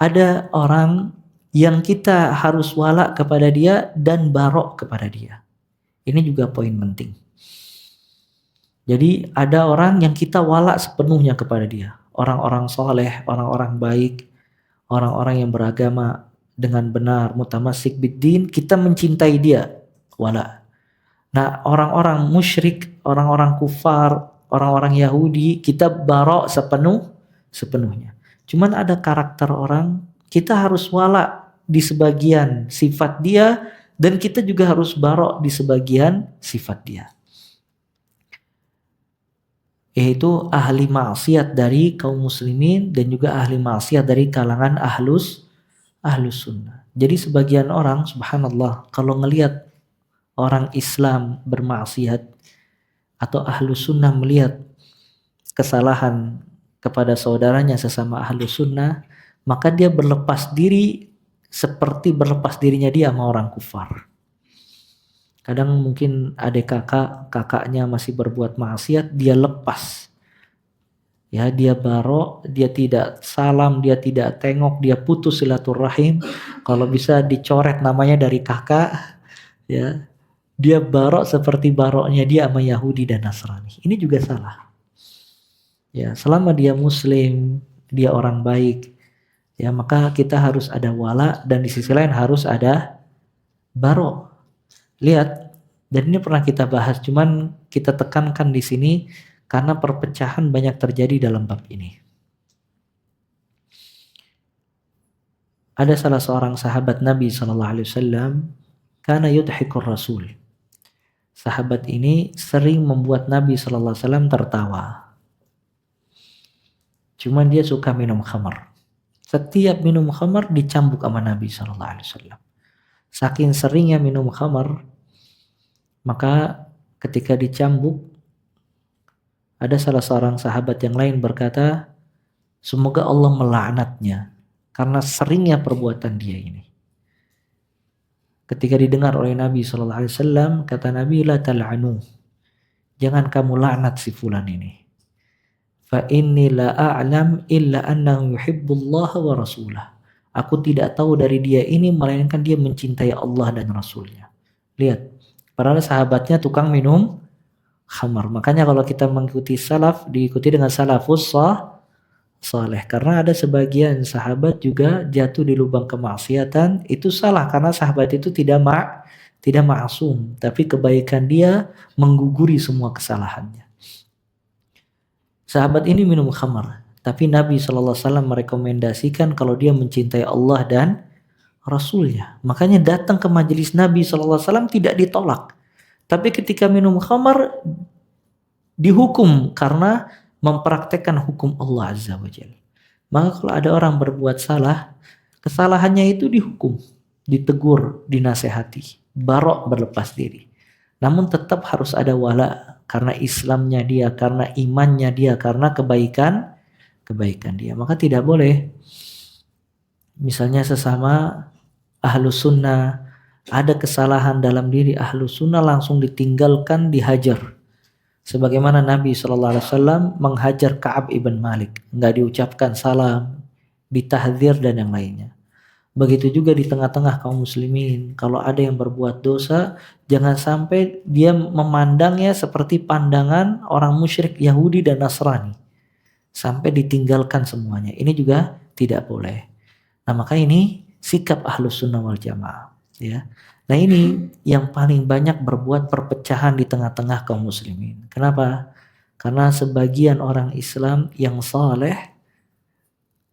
Ada orang yang kita harus wala kepada dia dan barok kepada dia. Ini juga poin penting. Jadi ada orang yang kita wala sepenuhnya kepada dia. Orang-orang soleh, orang-orang baik, orang-orang yang beragama dengan benar, mutamasik biddin, kita mencintai dia, wala. Nah orang-orang musyrik, orang-orang kufar, orang-orang Yahudi, kita barok sepenuhnya. Cuman ada karakter orang, kita harus wala di sebagian sifat dia, dan kita juga harus barok di sebagian sifat dia. Yaitu ahli maksiat dari kaum muslimin dan juga ahli maksiat dari kalangan ahlus sunnah. Jadi sebagian orang, subhanallah, kalau ngelihat orang Islam bermaksiat atau ahlus sunnah melihat kesalahan kepada saudaranya sesama ahlus sunnah, maka dia berlepas diri seperti berlepas dirinya dia sama orang kufar. Kadang mungkin adik kakaknya masih berbuat maksiat, dia lepas. Ya, dia barok, dia tidak salam, dia tidak tengok, dia putus silaturahim. Kalau bisa dicoret namanya dari kakak, ya. Dia barok seperti baroknya dia sama Yahudi dan Nasrani. Ini juga salah. Ya, selama dia muslim, dia orang baik, ya maka kita harus ada wala dan di sisi lain harus ada barok. Lihat, dan ini pernah kita bahas, cuman kita tekankan di sini karena perpecahan banyak terjadi dalam bab ini. Ada salah seorang sahabat Nabi SAW, kana yudhikur Rasul. Sahabat ini sering membuat Nabi SAW tertawa. Cuman dia suka minum khamar. Setiap minum khamar dicambuk sama Nabi SAW. Saking seringnya minum khamar, maka ketika dicambuk, ada salah seorang sahabat yang lain berkata, semoga Allah melaknatnya karena seringnya perbuatan dia ini. Ketika didengar oleh Nabi SAW, kata Nabi, la tal'anu, jangan kamu laknat si fulan ini. Fa inni la a'lam illa annahu yuhibbullaha wa rasulah. Aku tidak tahu dari dia ini melainkan dia mencintai Allah dan Rasulnya. Lihat, padahal sahabatnya tukang minum khamar. Makanya kalau kita mengikuti salaf, diikuti dengan salafus saleh. Karena ada sebagian sahabat juga jatuh di lubang kemaksiatan, itu salah karena sahabat itu tidak ma'sum, tapi kebaikan dia mengguguri semua kesalahannya. Sahabat ini minum khamar, tapi Nabi SAW merekomendasikan kalau dia mencintai Allah dan Rasulnya. Makanya datang ke majelis Nabi SAW tidak ditolak. Tapi ketika minum khamar dihukum karena mempraktekkan hukum Allah Azza wa Jalla. Maka kalau ada orang berbuat salah, kesalahannya itu dihukum, ditegur, dinasehati, barok berlepas diri. Namun tetap harus ada wala karena Islamnya dia, karena imannya dia, karena kebaikan dia. Maka tidak boleh misalnya sesama ahlu sunnah ada kesalahan dalam diri ahlu sunnah langsung ditinggalkan, dihajar. Sebagaimana Nabi SAW menghajar Ka'ab ibn Malik, nggak diucapkan salam, ditahdzir dan yang lainnya. Begitu juga di tengah-tengah kaum muslimin, kalau ada yang berbuat dosa, jangan sampai dia memandangnya seperti pandangan orang musyrik Yahudi dan Nasrani, sampai ditinggalkan semuanya. Ini juga tidak boleh. Nah maka ini sikap Ahlus Sunnah wal Jamaah. Ya. Nah ini yang paling banyak berbuat perpecahan di tengah-tengah kaum muslimin. Kenapa? Karena sebagian orang Islam yang saleh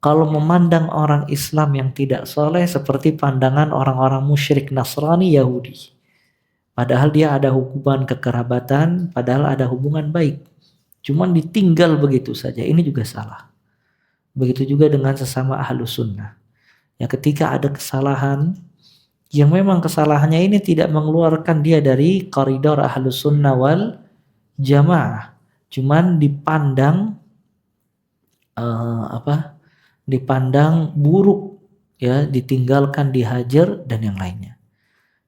kalau memandang orang Islam yang tidak soleh seperti pandangan orang-orang musyrik Nasrani Yahudi. Padahal dia ada hubungan kekerabatan, padahal ada hubungan baik. Cuman ditinggal begitu saja, ini juga salah. Begitu juga dengan sesama Ahlus Sunnah. Ya ketika ada kesalahan, yang memang kesalahannya ini tidak mengeluarkan dia dari koridor Ahlus Sunnah wal Jamaah. Cuman dipandang dipandang buruk, ya ditinggalkan, dihajar dan yang lainnya.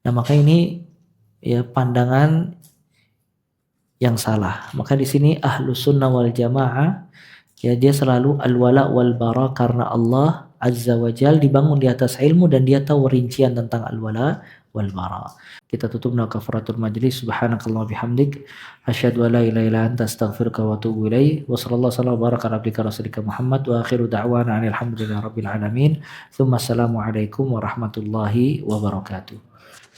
Nah maka ini ya pandangan yang salah. Maka di sini Ahlus Sunnah wal Jamaah ya dia selalu al-wala wal bara karena Allah Azza wa Jal dibangun di atas ilmu dan dia tahu rincian tentang al-wala wal bara. Kita tutup dengan kafaratul majlis. Subhanakallah bihamdik asyhadu an la ilaha illa anta astaghfiruka wa atubu ilaik. Wa sallallahu alaihi wa baraka ala abdika rasulika Muhammad wa akhiru da'wana alhamdulillahi rabbil alamin. Tsumma assalamu alaikum warahmatullahi wabarakatuh.